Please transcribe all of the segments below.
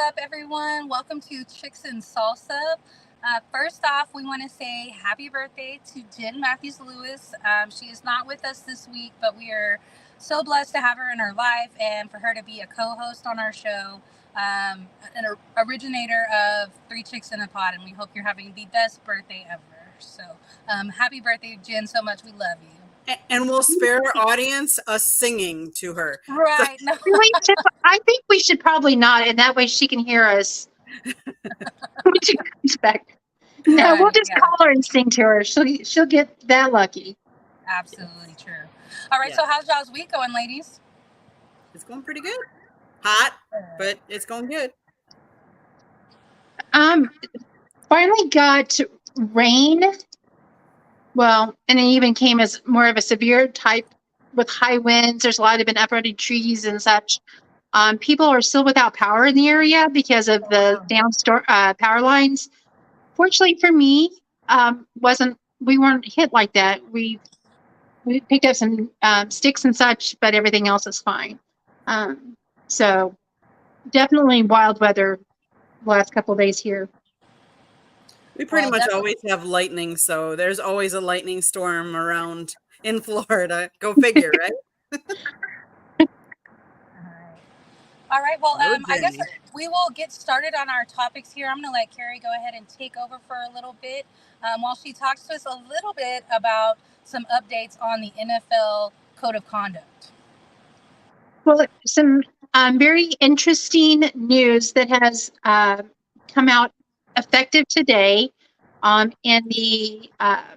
up, everyone? Welcome to Chicks and Salsa. First off, we want to say happy birthday to Jen Matthews Lewis. She is not with us this week, but we are so blessed to have her in our life and for her to be a co host on our show, an originator of Three Chicks in a Pod. And we hope you're having the best birthday ever. So, happy birthday, Jen, so much. We love you. And we'll spare our audience us singing to her. Right. No. I think we should probably not, and that way she can hear us. What you expect? No, right, we'll just call her and sing to her. She'll get that lucky. Absolutely true. All right, so how's y'all's week going, ladies? It's going pretty good. Hot, but it's going good. Finally got rain. Well, and it even came as more of a severe type with high winds. There's a lot of been uprooted trees and such. People are still without power in the area because of the power lines. Fortunately for me, we weren't hit like that. We picked up some sticks and such, but everything else is fine. So definitely wild weather the last couple of days here. We pretty much always have lightning, so there's always a lightning storm around in Florida. Go figure, right? All right. Well, I guess we will get started on our topics here. I'm going to let Carrie go ahead and take over for a little bit while she talks to us a little bit about some updates on the NFL Code of Conduct. Well, some very interesting news that has come out effective today in the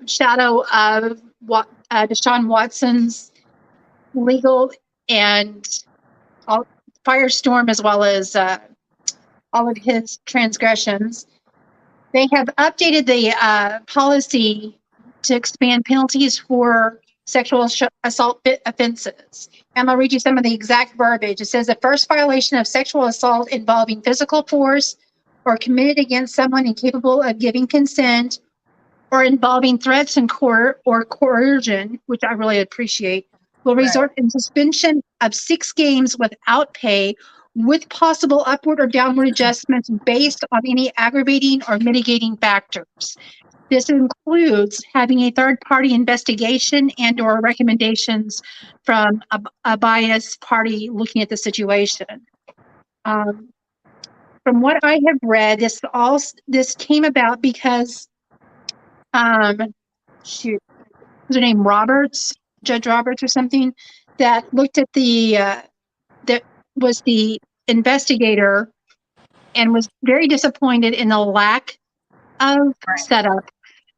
shadow of Deshaun Watson's legal and firestorm, as well as all of his transgressions. They have updated the policy to expand penalties for sexual assault offenses. And I'll read you some of the exact verbiage. It says the first violation of sexual assault involving physical force or committed against someone incapable of giving consent or involving threats and coercion, which I really appreciate, will result in suspension of 6 games without pay, with possible upward or downward adjustments based on any aggravating or mitigating factors. This includes having a third-party investigation and or recommendations from a biased party looking at the situation. From what I have read, this came about because, was her name Judge Roberts or something, that looked at that was the investigator and was very disappointed in the lack of setup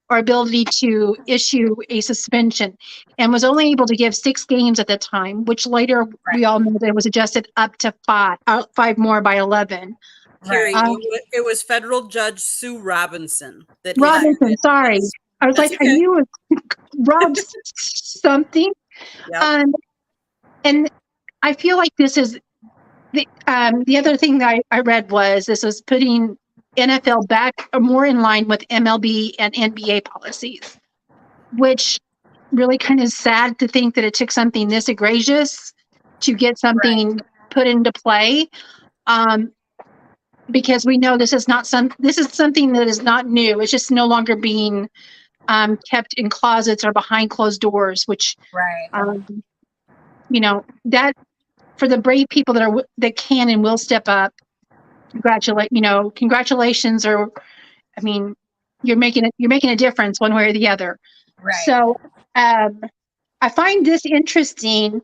or ability to issue a suspension, and was only able to give 6 games at the time, which later we all know that it was adjusted up to 5 more by 11. Carrie, it was federal judge Sue Robinson. Sorry. I was I knew it was Rob something. Yep. And I feel like this is the other thing that I read was this was putting NFL back more in line with MLB and NBA policies, which really kind of sad to think that it took something this egregious to get something put into play. Because we know this is something that is not new. It's just no longer being kept in closets or behind closed doors, which that for the brave people that can and will step up, congratulations, or I mean, you're making a difference one way or the other. So I find this interesting.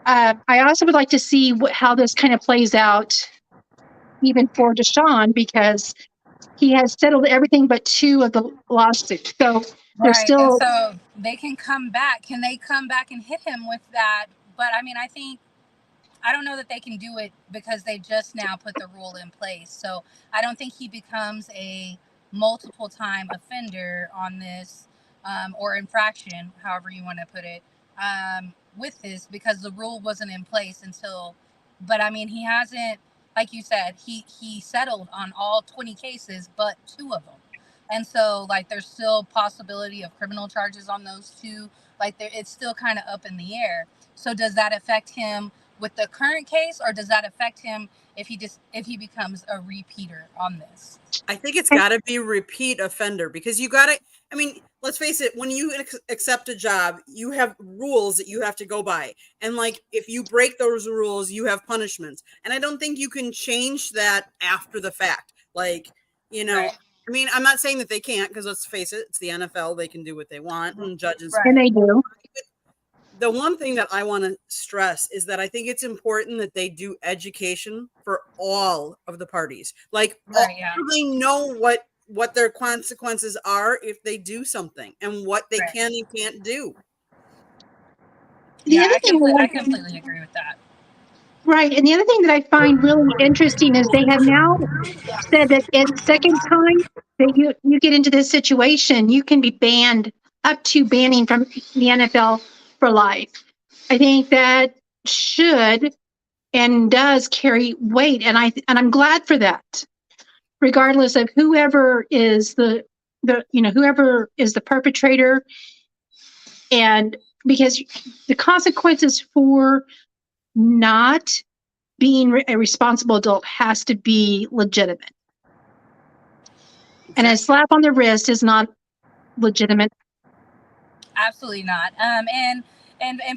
I also would like to see how this kind of plays out even for Deshaun, because he has settled everything but 2 of the lawsuits. So they're still. And so they can come back. Can they come back and hit him with that? But I mean, I don't know that they can do it because they just now put the rule in place. So I don't think he becomes a multiple time offender on this or infraction, however you want to put it, with this, because the rule wasn't in place until. But I mean, he hasn't. Like you said, he settled on all 20 cases, but 2 of them. And so, there's still possibility of criminal charges on those 2. It's still kind of up in the air. So does that affect him with the current case, or does that affect him if he becomes a repeater on this? I think it's got to be repeat offender, because you got to, I mean, let's face it, when you accept a job, you have rules that you have to go by. And like, if you break those rules, you have punishments. And I don't think you can change that after the fact. Like, Right. I mean, I'm not saying that they can't, because let's face it, it's the NFL. They can do what they want, and judges. And they do. The one thing that I want to stress is that I think it's important that they do education for all of the parties. Like, Right, yeah. they know what their consequences are if they do something, and what they Right. can and can't do. Yeah, I completely agree with that. Right. And the other thing that I find really interesting is they have now said that in second time that you get into this situation, you can be banned, up to banning from the NFL for life. I think that should and does carry weight, and I'm glad for that. Regardless of whoever is whoever is the perpetrator, and because the consequences for not being a responsible adult has to be legitimate. And a slap on the wrist is not legitimate. Absolutely not. And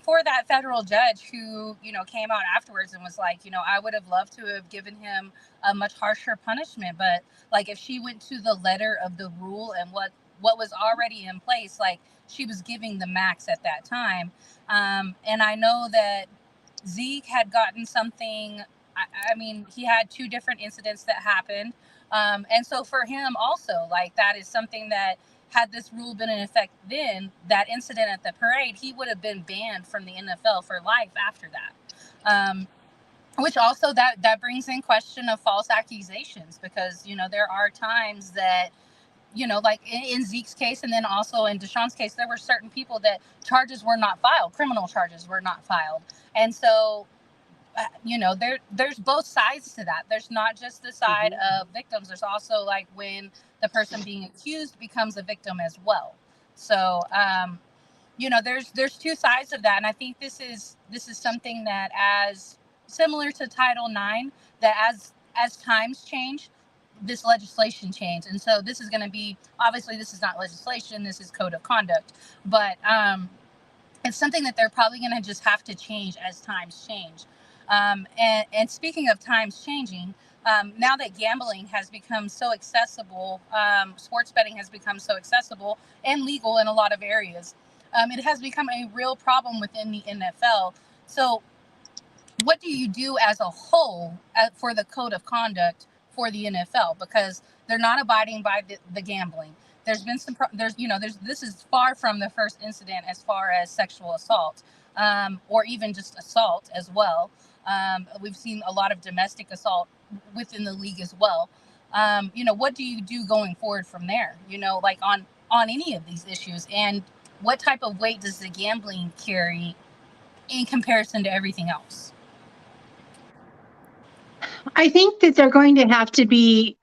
for that federal judge who, came out afterwards and was like, I would have loved to have given him a much harsher punishment, but like, if she went to the letter of the rule and what was already in place, like, she was giving the max at that time. And I know that Zeke had gotten something. I mean, he had 2 different incidents that happened. And so for him also, like, that is something that, had this rule been in effect then, that incident at the parade, he would have been banned from the NFL for life after that. Which also that brings in question of false accusations, because, there are times that, like in Zeke's case, and then also in Deshaun's case, there were certain people that charges were not filed, criminal charges were not filed. And so, there's both sides to that. There's not just the side of victims. There's also, like, when the person being accused becomes a victim as well. So, there's 2 sides of that. And I think this is something that, as similar to Title IX, that as times change, this legislation changed. And so this is going to be, obviously this is not legislation, this is code of conduct, but it's something that they're probably going to just have to change as times change. And speaking of times changing, now that gambling has become so accessible, sports betting has become so accessible and legal in a lot of areas, it has become a real problem within the NFL. So what do you do as a whole for the code of conduct for the NFL? Because they're not abiding by the gambling. There's been some, this is far from the first incident as far as sexual assault, or even just assault as well. We've seen a lot of domestic assault within the league as well. What do you do going forward from there? Like on any of these issues, and what type of weight does the gambling carry in comparison to everything else? I think that they're going to have to be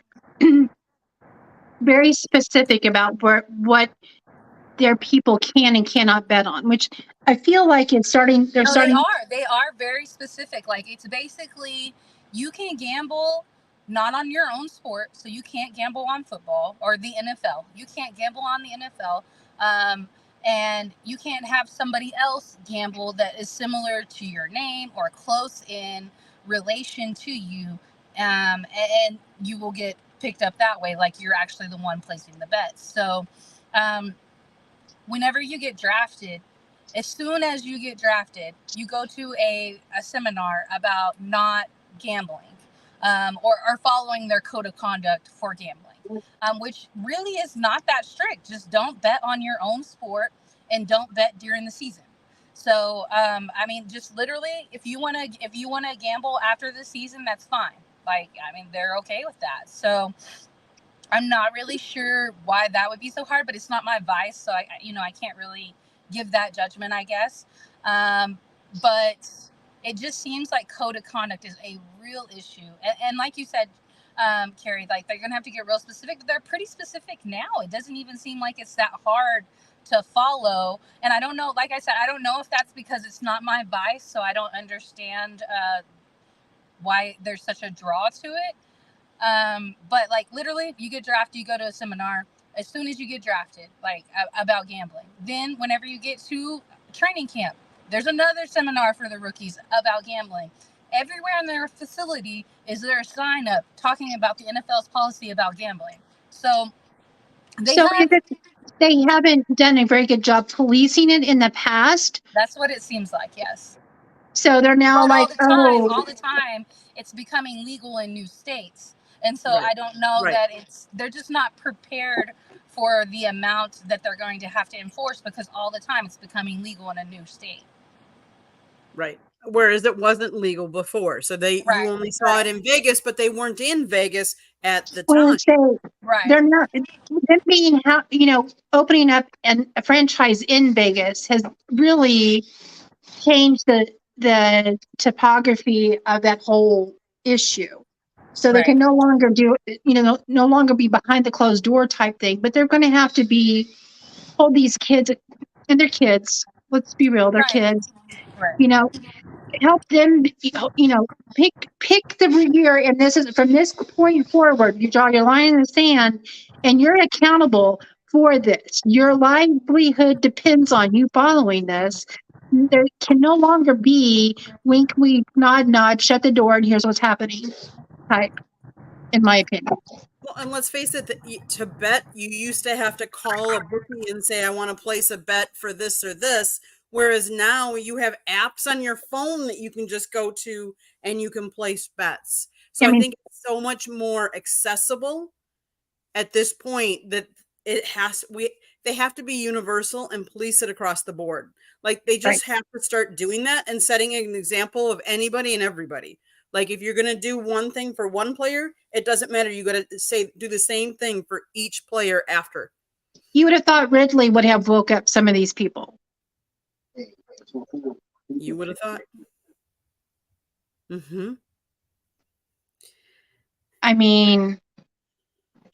very specific about what their people can and cannot bet on, which I feel like it's starting. They are very specific. Like, it's basically, you can gamble not on your own sport. So you can't gamble on football or the NFL. You can't gamble on the NFL. And you can't have somebody else gamble that is similar to your name or close in relation to you. And you will get picked up that way, like you're actually the one placing the bets. So whenever you get drafted, as soon as you get drafted, you go to a seminar about not gambling, or following their code of conduct for gambling, which really is not that strict. Just don't bet on your own sport and don't bet during the season. So, I mean, just literally, if you want to gamble after the season, that's fine. Like, I mean, they're okay with that. So I'm not really sure why that would be so hard, but it's not my vice. So I can't really give that judgment, I guess. But it just seems like code of conduct is a real issue. And like you said, Carrie, like, they're going to have to get real specific, but they're pretty specific now. It doesn't even seem like it's that hard to follow. And I don't know, like I said, I don't know if that's because it's not my vice, so I don't understand why there's such a draw to it. But like literally, you get drafted, you go to a seminar. As soon as you get drafted, like about gambling, then whenever you get to training camp, there's another seminar for the rookies about gambling. Everywhere in their facility is there a sign up talking about the NFL's policy about gambling. So they So have. they haven't done a very good job policing it in the past. That's what it seems like. Yes. So they're now But like, all the time, it's becoming legal in new states. And so Right. I don't know Right. that they're just not prepared for the amount that they're going to have to enforce, because all the time it's becoming legal in a new state. Right. Whereas it wasn't legal before. So you only saw it in Vegas, but they weren't in Vegas at the time. They're not, them being, opening up a franchise in Vegas has really changed the topography of that whole issue. So they can no longer no longer be behind the closed door type thing, but they're going to have to hold these kids, and they're kids. Let's be real, they're kids. Help them, pick the year, and this is from this point forward. You draw your line in the sand, and you're accountable for this. Your livelihood depends on you following this. There can no longer be wink, wink, nod, nod, shut the door, and here's what's happening type, in my opinion. Well, and let's face it, to bet, you used to have to call a bookie and say, I want to place a bet for this or this. Whereas now you have apps on your phone that you can just go to and you can place bets. So I think it's so much more accessible at this point that they have to be universal and police it across the board. Like they just have to start doing that and setting an example of anybody and everybody. Like if you're going to do one thing for one player, it doesn't matter. You got to do the same thing for each player after. You would have thought Ridley would have woke up some of these people. You would have thought. Mm-hmm. I mean,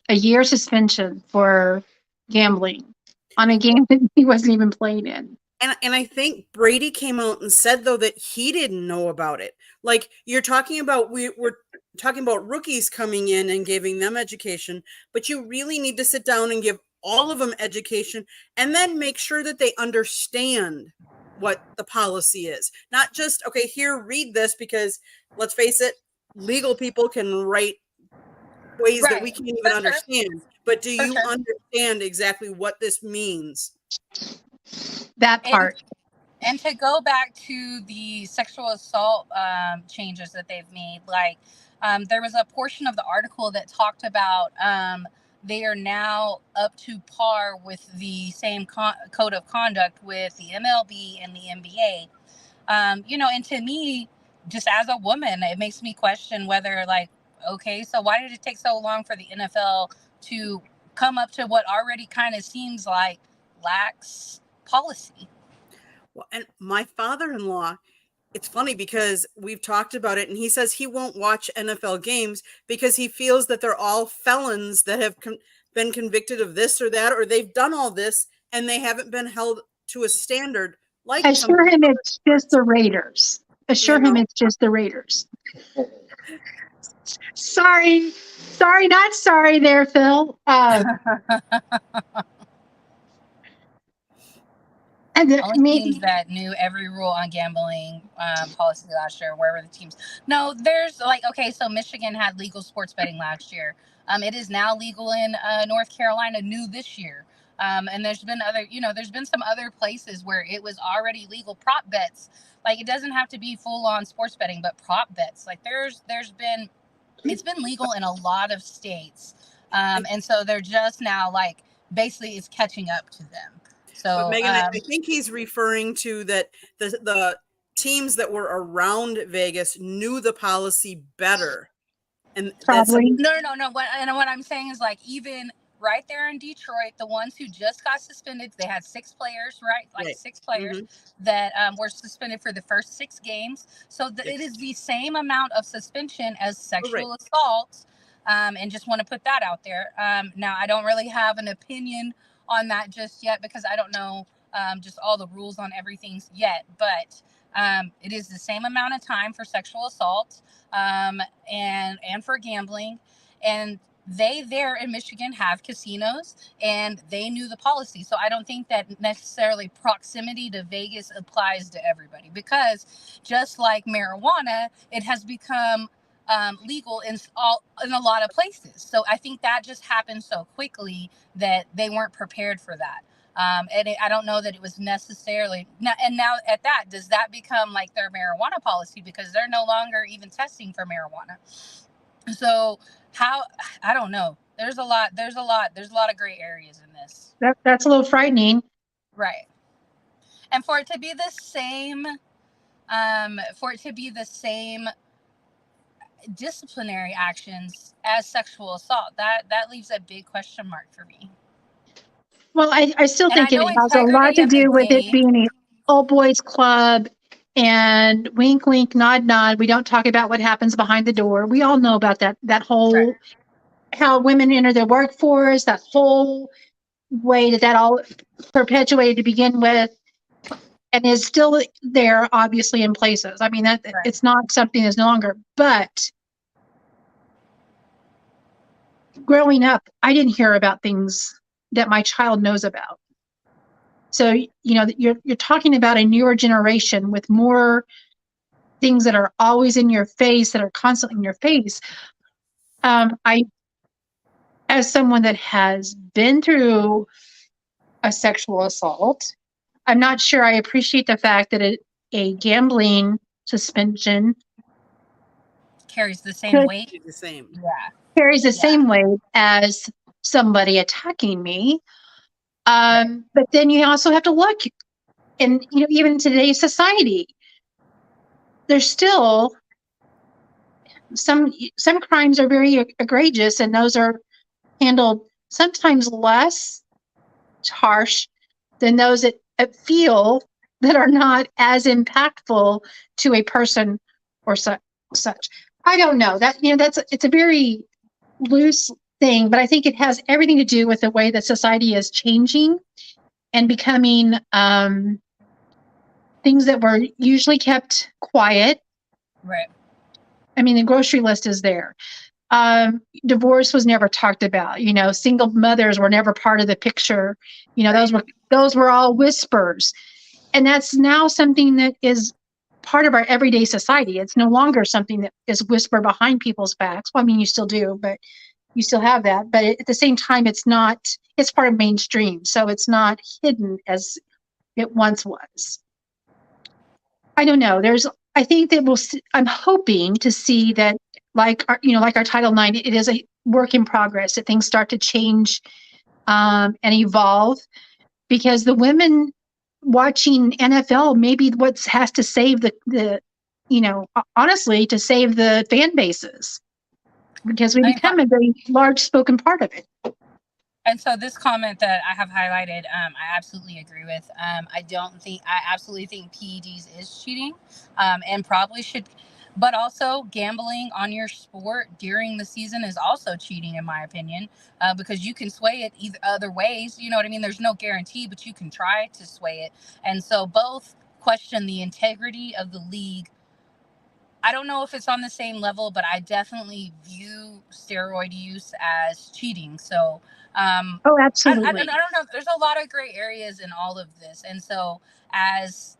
a year suspension for gambling on a game that he wasn't even playing in. And I think Brady came out and said, though, that he didn't know about it. Like you're talking about, we're talking about rookies coming in and giving them education, but you really need to sit down and give all of them education and then make sure that they understand what the policy is. Not just, okay, here, read this, because let's face it, legal people can write ways that we can't even understand. But do you understand exactly what this means? That part. And to go back to the sexual assault changes that they've made, like there was a portion of the article that talked about they are now up to par with the same code of conduct with the MLB and the NBA. And to me, just as a woman, it makes me question whether, like, okay, so why did it take so long for the NFL to come up to what already kind of seems like lax policy? Well, and my father-in-law, it's funny because we've talked about it, and he says he won't watch NFL games because he feels that they're all felons that have been convicted of this or that, or they've done all this and they haven't been held to a standard. Like, assure him it's just the Raiders. Assure him it's just the Raiders. Sorry, not sorry there, Phil. And teams that knew every rule on gambling policy last year, wherever the teams. No, there's like, okay, so Michigan had legal sports betting last year. It is now legal in North Carolina, new this year. And there's been there's been some other places where it was already legal. Prop bets, like it doesn't have to be full on sports betting, but prop bets, like it's been legal in a lot of states. And so they're just now like basically it's catching up to them. So, but Megan, I think he's referring to that the teams that were around Vegas knew the policy better. And probably no. What I'm saying is, like, even right there in Detroit, the ones who just got suspended, they had 6 players, right? Like 6 players that were suspended for the first 6 games. So it is the same amount of suspension as sexual assault. And just want to put that out there. Now, I don't really have an opinion on that just yet because I don't know just all the rules on everything yet. But it is the same amount of time for sexual assault and for gambling. And they there in Michigan have casinos and they knew the policy. So I don't think that necessarily proximity to Vegas applies to everybody because just like marijuana, it has become legal in a lot of places. So I think that just happened so quickly that they weren't prepared for that. I don't know that it was necessarily and now at that, does that become like their marijuana policy because they're no longer even testing for marijuana? So how, I don't know. There's a lot of gray areas in this. That's a little frightening. Right. And for it to be the same, disciplinary actions as sexual assault, that leaves a big question mark for me. Well, I still And think I it know has a lot integrity to of the do with it game. being a all boys club and wink, wink, nod, nod. We don't talk about what happens behind the door. We all know about that whole, Right. how women enter the workforce, that whole way that all perpetuated to begin with and is still there, obviously, in places. I mean, that Right. it's not something that's no longer, but growing up, I didn't hear about things that my child knows about. So, you're talking about a newer generation with more things that are always in your face, that are constantly in your face. As someone that has been through a sexual assault, I'm not sure I appreciate the fact that a gambling suspension Carries the same could weight. The same. Yeah. carries the Yeah. same weight as somebody attacking me. But then you also have to look, and even in today's society, there's still some crimes are very egregious, and those are handled sometimes less harsh than those that feel that are not as impactful to a person or such. I don't know that it's a very loose thing, but I think it has everything to do with the way that society is changing and becoming things that were usually kept quiet. Right. I mean, the grocery list is there. Divorce was never talked about. Single mothers were never part of the picture. Those were all whispers, and that's now something that is part of our everyday society. It's no longer something that is whispered behind people's backs. Well, I mean, you still do, but you still have that. But at the same time, it's not. It's part of mainstream, so it's not hidden as it once was. I don't know. I think that I'm hoping to see that, like our Title IX, it is a work in progress. That things start to change and evolve, because the women watching NFL maybe what has to save honestly, to save the fan bases, because we become a very large spoken part of it. And so this comment that I have highlighted, I absolutely agree with. I absolutely think PEDs is cheating, and probably should, but also gambling on your sport during the season is also cheating, in my opinion, because you can sway it either other ways. You know what I mean? There's no guarantee, but you can try to sway it. And so both question the integrity of the league. I don't know if it's on the same level, but I definitely view steroid use as cheating. So, Oh, I absolutely. don't know. There's a lot of gray areas in all of this, and so as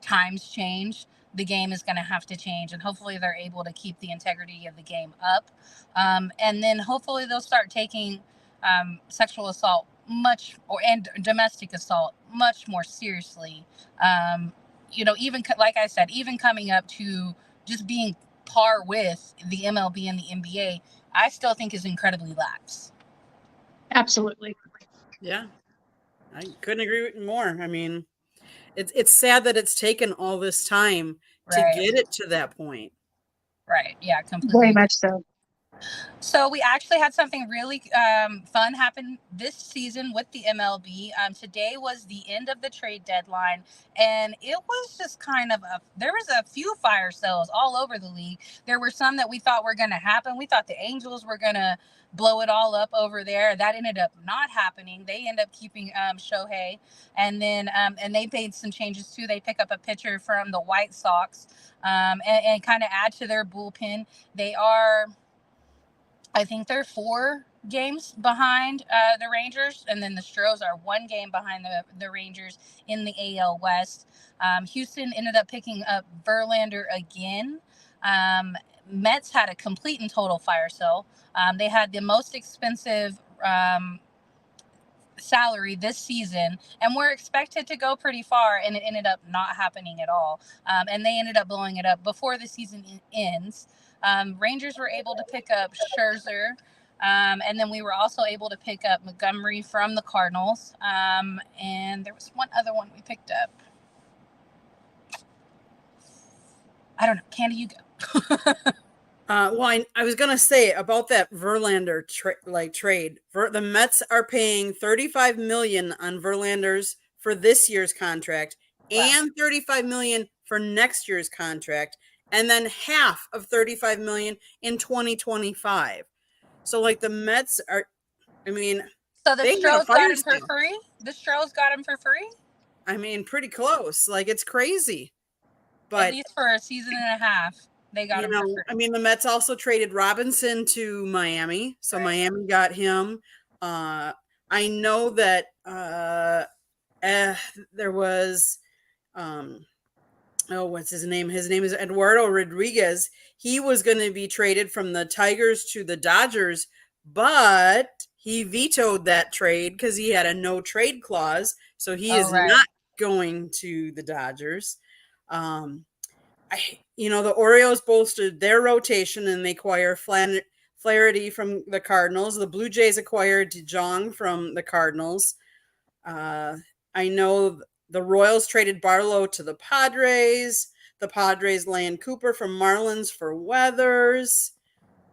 times change, the game is going to have to change, and hopefully they're able to keep the integrity of the game up, and then hopefully they'll start taking sexual assault and domestic assault much more seriously. Even like I said, even coming up to just being par with the MLB and the NBA, I still think is incredibly lax. Absolutely. Yeah, I couldn't agree with you more. I mean, it's sad that it's taken all this time to Right. get it to that point. Right. Yeah, completely Very agree. much so. So we actually had something really fun happen this season with the MLB. Today was the end of the trade deadline, and it was just kind of there was a few fire sales all over the league. There were some that we thought were going to happen. We thought the Angels were going to blow it all up over there. That ended up not happening. They end up keeping Shohei, and then and they made some changes too. They pick up a pitcher from the White Sox, and kind of add to their bullpen. They are, I think they're 4 games behind the Rangers, and then the Stros are 1 game behind the Rangers in the AL West. Houston ended up picking up Verlander again. Mets had a complete and total fire sale. They had the most expensive salary this season, and we're expected to go pretty far, and it ended up not happening at all. And they ended up blowing it up before the season ends. Rangers were able to pick up Scherzer, and then we were also able to pick up Montgomery from the Cardinals. And there was one other one we picked up. I don't know. Candy, you go. Well, I was gonna say about that Verlander trade. The Mets are paying $35 million on Verlander's for this year's contract, Wow. and $35 million for next year's contract, and then half of $35 million in 2025. So, like, the Mets are, I mean, So the they had a Stros got fire him for sale. free. The Stros got him for free. I mean, pretty close. Like, it's crazy. But At least for a season and a half, they got him for free. I mean, the Mets also traded Robinson to Miami, so Right. Miami got him. I know that there was, what's his name? His name is Eduardo Rodriguez. He was going to be traded from the Tigers to the Dodgers, but he vetoed that trade because he had a no trade clause. So he is right. not going to the Dodgers. The Orioles bolstered their rotation and they acquire Flaherty from the Cardinals. The Blue Jays acquired DeJong from the Cardinals. I know the Royals traded Barlow to the Padres. The Padres land Cooper from Marlins for Weathers.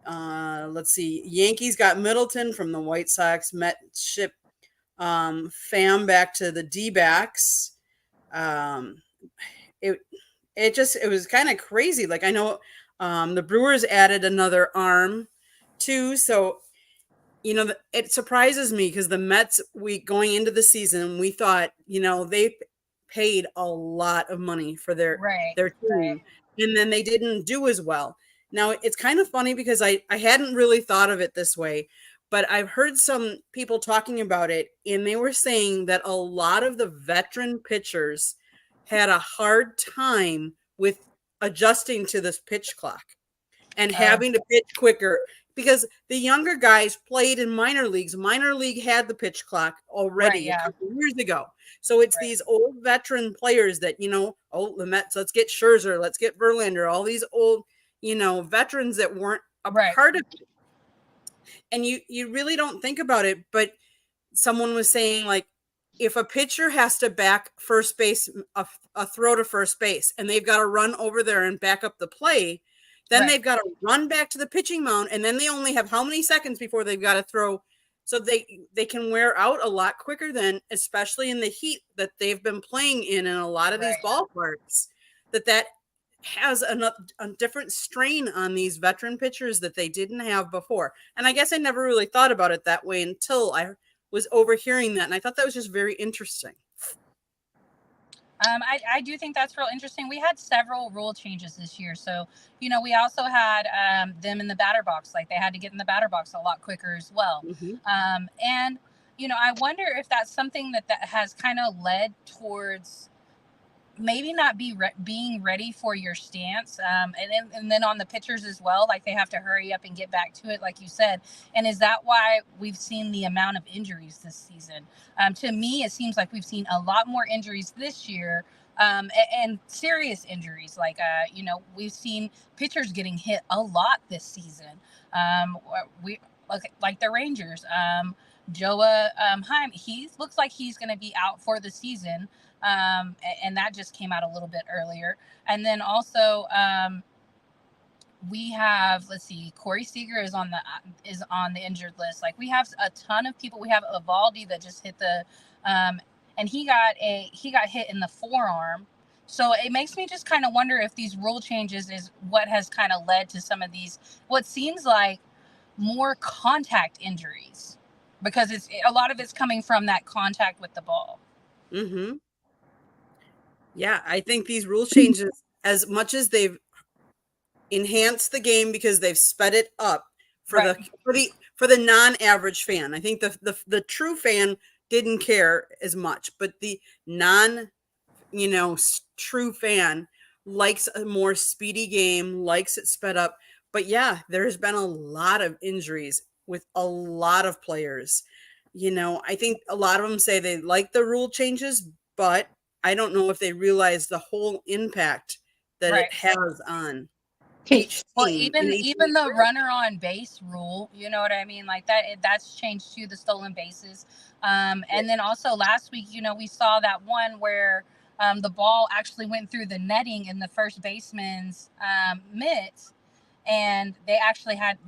Let's see. Yankees got Middleton from the White Sox. Met ship Pham back to the D-backs. It was kind of crazy. Like, I know the Brewers added another arm too. So, it surprises me because the Mets, going into the season, we thought, they paid a lot of money for their team. Right. And then they didn't do as well. Now, it's kind of funny because I hadn't really thought of it this way, but I've heard some people talking about it, and they were saying that a lot of the veteran pitchers had a hard time with adjusting to this pitch clock and having to pitch quicker because the younger guys played in minor leagues. Minor league had the pitch clock already a couple years ago. So it's these old veteran players that, the Mets, let's get Scherzer, let's get Verlander, all these old, veterans that weren't a part of it. And you really don't think about it, but someone was saying, like, if a pitcher has to back first base, a throw to first base, and they've got to run over there and back up the play, then they've got to run back to the pitching mound, and then they only have how many seconds before they've got to throw. So they can wear out a lot quicker than, especially in the heat that they've been playing in a lot of these ballparks, that has a different strain on these veteran pitchers that they didn't have before. And I guess I never really thought about it that way until I was overhearing that, and I thought that was just very interesting. I do think that's real interesting. We had several rule changes this year. So, we also had them in the batter box. Like, they had to get in the batter box a lot quicker as well. Mm-hmm. And, I wonder if that's something that has kind of led towards maybe not being ready for your stance. And then on the pitchers as well, like, they have to hurry up and get back to it, like you said. And is that why we've seen the amount of injuries this season? To me, it seems like we've seen a lot more injuries this year, and serious injuries. Like, we've seen pitchers getting hit a lot this season. Like the Rangers, Joa Heim, he looks like he's going to be out for the season. And that just came out a little bit earlier. And then also, we have, let's see, Corey Seager is on the injured list. Like we have a ton of people. We have Evaldi that just hit the and he got hit in the forearm. So it makes me just kind of wonder if these rule changes is what has kind of led to some of these what seems like more contact injuries, because it's a lot of it's coming from that contact with the ball. Mm-hmm. Yeah, I think these rule changes, as much as they've enhanced the game because they've sped it up for Right. the non-average fan. I think the true fan didn't care as much, but the non, true fan likes a more speedy game, likes it sped up. But yeah, there's been a lot of injuries with a lot of players. I think a lot of them say they like the rule changes, but I don't know if they realize the whole impact that Right. it has on Okay. each Well, team and each even the runner on base rule, you know what I mean? Like that's changed to the stolen bases. And then also last week, we saw that one where the ball actually went through the netting in the first baseman's mitts, and they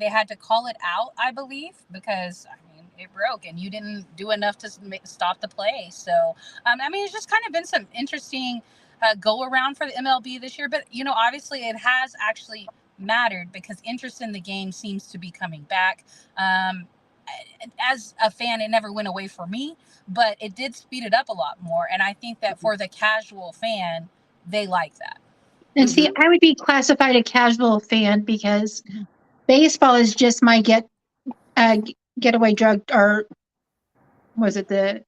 had to call it out, I believe, because I mean it broke and you didn't do enough to stop the play. So I mean, it's just kind of been some interesting go around for the MLB this year, but obviously it has actually mattered because interest in the game seems to be coming back. As a fan, it never went away for me, but it did speed it up a lot more, and I think that for the casual fan, they like that. And see, I would be classified a casual fan because baseball is just my getaway drug, or was it the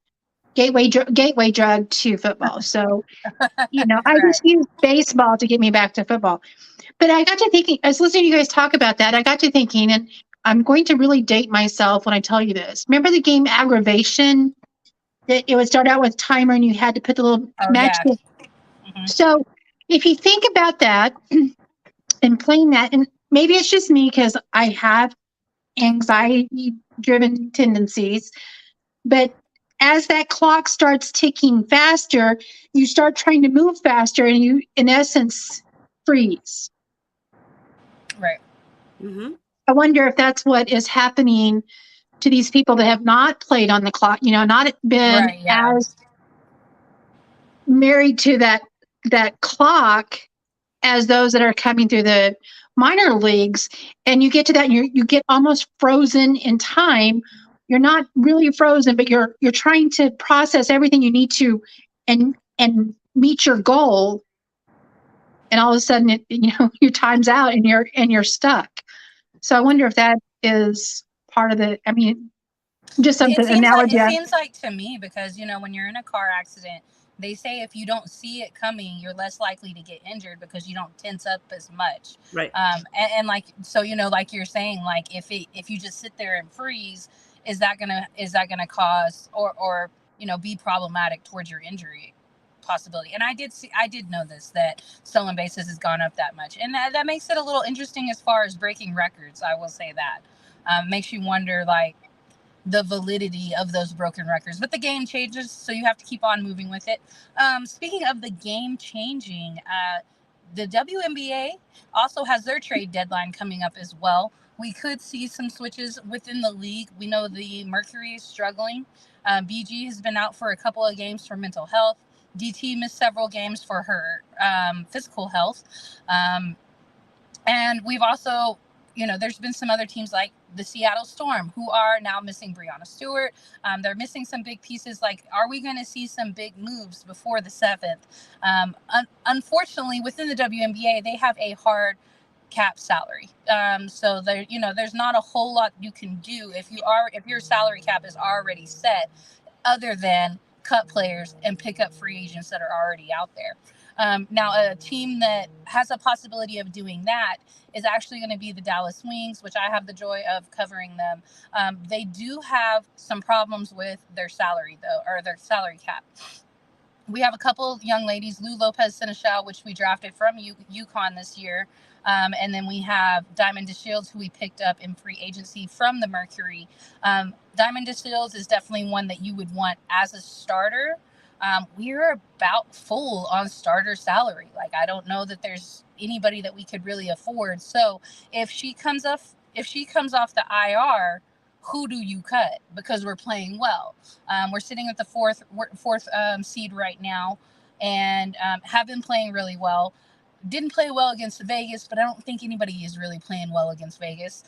gateway drug to football? So, I just use baseball to get me back to football. But I got to thinking, I was listening to you guys talk about that. I got to thinking, and I'm going to really date myself when I tell you this. Remember the game Aggravation? That it would start out with timer and you had to put the little match. Yeah. Mm-hmm. So if you think about that and playing that, and maybe it's just me because I have anxiety driven tendencies, but as that clock starts ticking faster, you start trying to move faster and you, in essence, freeze. Right. Mm-hmm. I wonder if that's what is happening to these people that have not played on the clock, not been as married to that clock as those that are coming through the minor leagues. And you get to that and you get almost frozen in time. You're not really frozen, but you're trying to process everything you need to and meet your goal. And all of a sudden your time's out and you're stuck. So I wonder if that is part of the, just something analogy. It seems like to me, because when you're in a car accident, they say if you don't see it coming, you're less likely to get injured because you don't tense up as much. Right. And like, so like you're saying, like if you just sit there and freeze, is that gonna cause or be problematic towards your injury possibility? And I did know this, that stolen bases has gone up that much, and that makes it a little interesting as far as breaking records. I will say that makes you wonder, like, the validity of those broken records. But the game changes, so you have to keep on moving with it. Speaking of the game changing, the WNBA also has their trade deadline coming up as well. We could see some switches within the league. We know the Mercury is struggling. BG has been out for a couple of games for mental health. DT missed several games for her physical health. And we've also, there's been some other teams like the Seattle Storm who are now missing Breanna Stewart. They're missing some big pieces. Like, are we going to see some big moves before the 7th? Unfortunately, within the WNBA, they have a hard cap salary. So there, there's not a whole lot you can do if your salary cap is already set, other than cut players and pick up free agents that are already out there. Now, a team that has a possibility of doing that is actually going to be the Dallas Wings, which I have the joy of covering them. They do have some problems with their salary, though, or their salary cap. We have a couple young ladies, Lou Lopez Seneschal, which we drafted from UConn this year. And then we have Diamond DeShields, who we picked up in free agency from the Mercury. Diamond DeShields is definitely one that you would want as a starter. we're about full on starter salary. Like, I don't know that there's anybody that we could really afford. So if she comes off the IR, who do you cut? Because we're playing well. We're sitting at the fourth seed right now, and have been playing really well. Didn't play well against Vegas, but I don't think anybody is really playing well against Vegas.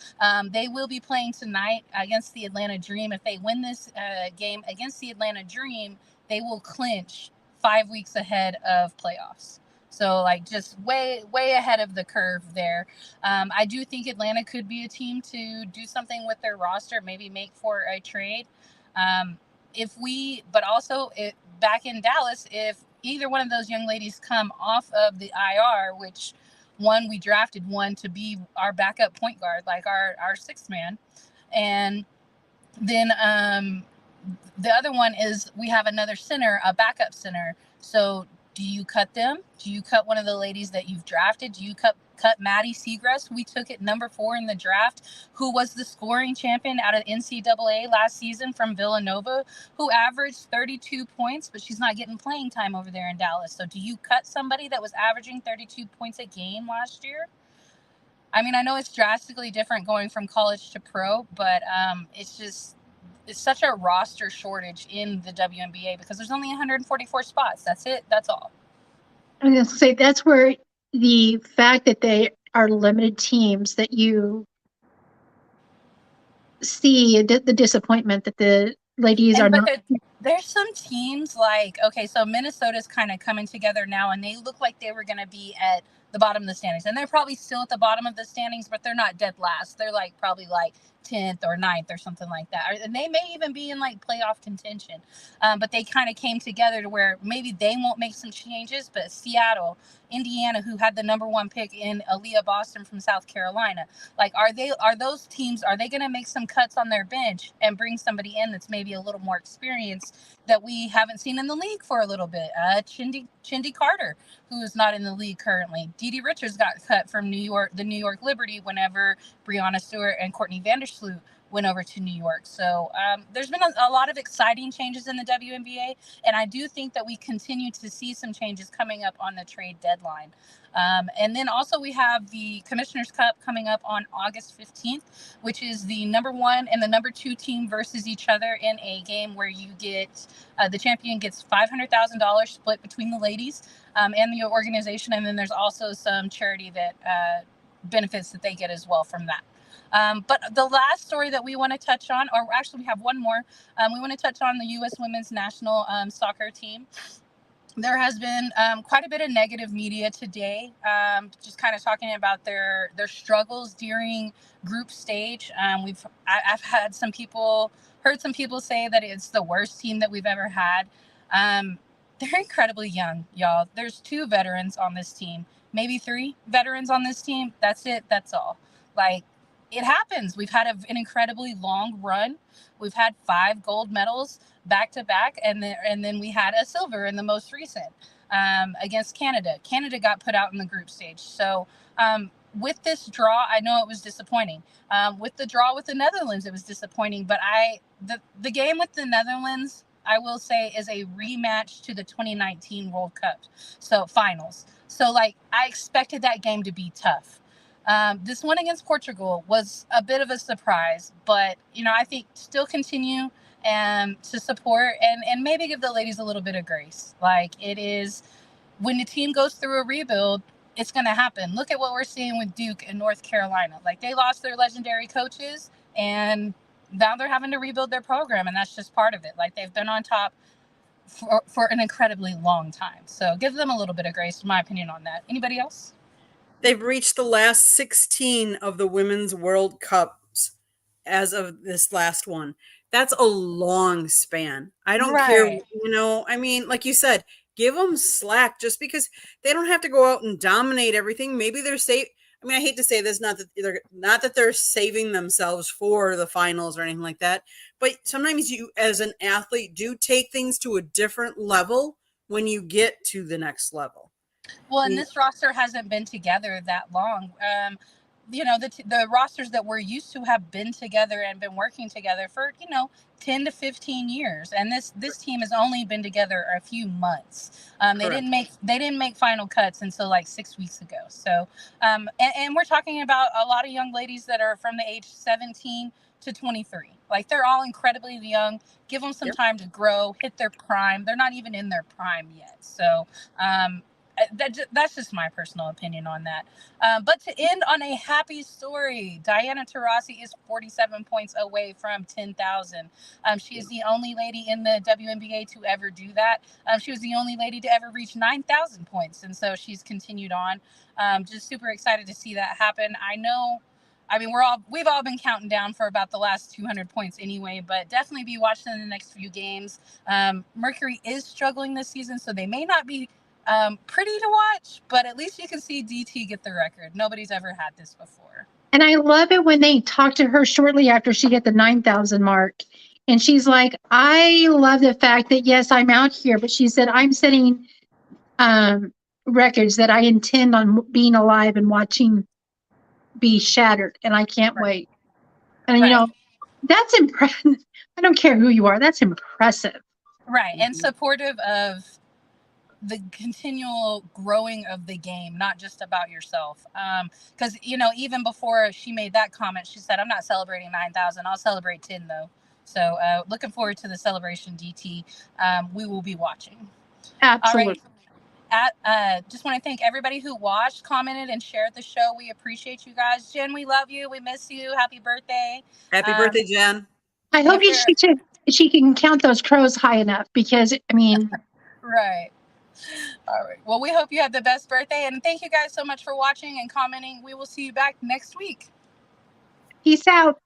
They will be playing tonight against the Atlanta Dream. If they win this game against the Atlanta Dream, they will clinch 5 weeks ahead of playoffs. So, like, just way ahead of the curve there. I do think Atlanta could be a team to do something with their roster, maybe make for a trade. But also back in Dallas, if either one of those young ladies come off of the IR, which we drafted one to be our backup point guard, like our sixth man, and then the other one is we have another center, a backup center. So do you cut them? Do you cut one of the ladies that you've drafted? Do you cut Maddie Seagrass? We took it number 4 in the draft, who was the scoring champion out of NCAA last season from Villanova, who averaged 32 points, but she's not getting playing time over there in Dallas. So do you cut somebody that was averaging 32 points a game last year? I mean, I know it's drastically different going from college to pro, but it's such a roster shortage in the WNBA because there's only 144 spots. That's it. That's all. I'm going to say that's where the fact that they are limited teams, that you see the disappointment that the ladies are not. There's some teams like, okay, so Minnesota's kind of coming together now, and they look like they were going to be at the bottom of the standings, and they're probably still at the bottom of the standings, but they're not dead last. They're like probably like 10th or 9th or something like that, and they may even be in like playoff contention. But they kind of came together to where maybe they won't make some changes, but Seattle, Indiana, who had the number 1 pick in Aaliyah Boston from South Carolina, like are those teams, are they going to make some cuts on their bench and bring somebody in that's maybe a little more experienced that we haven't seen in the league for a little bit? Chindy Carter, who is not in the league currently. Dee Richards got cut from the New York Liberty whenever Breonna Stewart and Courtney Vandersloot went over to New York. So there's been a lot of exciting changes in the WNBA, and I do think that we continue to see some changes coming up on the trade deadline. And then also we have the Commissioner's Cup coming up on August 15th, which is the number 1 and the number 2 team versus each other in a game where you get the champion gets $500,000 split between the ladies and the organization. And then there's also some charity that benefits that they get as well from that. But the last story that we want to touch on, or actually we have one more, we want to touch on the U.S. women's national soccer team. There has been quite a bit of negative media today, just kind of talking about their struggles during group stage. I've heard some people say that it's the worst team that we've ever had. They're incredibly young, y'all. There's 2 veterans on this team, maybe 3 veterans on this team. That's it. That's all. Like, it happens. We've had an incredibly long run. We've had 5 gold medals back to back, and then we had a silver in the most recent against Canada. Canada got put out in the group stage. So with this draw, I know it was disappointing. With the draw with the Netherlands, it was disappointing. But the game with the Netherlands, I will say, is a rematch to the 2019 World Cup, so finals. So like, I expected that game to be tough. This one against Portugal was a bit of a surprise, but I think still continue to support and maybe give the ladies a little bit of grace. Like, it is, when the team goes through a rebuild, it's going to happen. Look at what we're seeing with Duke and North Carolina. Like, they lost their legendary coaches, and now they're having to rebuild their program, and that's just part of it. Like, they've been on top for an incredibly long time. So give them a little bit of grace, in my opinion, on that. Anybody else? They've reached the last 16 of the Women's World Cups as of this last one. That's a long span. I don't care, I mean, like you said, give them slack, just because they don't have to go out and dominate everything. Maybe they're safe. I mean, I hate to say this, not that they're saving themselves for the finals or anything like that, but sometimes you, as an athlete, do take things to a different level when you get to the next level. Well, and this roster hasn't been together that long. the rosters that we're used to have been together and been working together for 10 to 15 years, and this team has only been together a few months. They didn't make final cuts until like 6 weeks ago. So and we're talking about a lot of young ladies that are from the age 17 to 23. Like, they're all incredibly young. Give them some time to grow, hit their prime. They're not even in their prime yet. So that's just my personal opinion on that. But to end on a happy story, Diana Taurasi is 47 points away from 10,000. She is the only lady in the WNBA to ever do that. She was the only lady to ever reach 9,000 points. And so she's continued on. Just super excited to see that happen. We've all been counting down for about the last 200 points anyway, but definitely be watching in the next few games. Mercury is struggling this season, so they may not be pretty to watch, but at least you can see DT get the record. Nobody's ever had this before. And I love it when they talk to her shortly after she hit the 9,000 mark. And she's like, I love the fact that, yes, I'm out here, but she said, I'm setting records that I intend on being alive and watching be shattered. And I can't wait. And, that's impressive. I don't care who you are. That's impressive. Right. And supportive of the continual growing of the game, not just about yourself. Because, even before she made that comment, she said, I'm not celebrating 9,000. I'll celebrate 10, though. So looking forward to the celebration, DT. We will be watching. Absolutely. All right. Just want to thank everybody who watched, commented, and shared the show. We appreciate you guys. Jen, we love you. We miss you. Happy birthday. Happy birthday, Jen. I hope she can count those crows high enough, because, Right. All right. Well, we hope you have the best birthday, and thank you guys so much for watching and commenting. We will see you back next week. Peace out.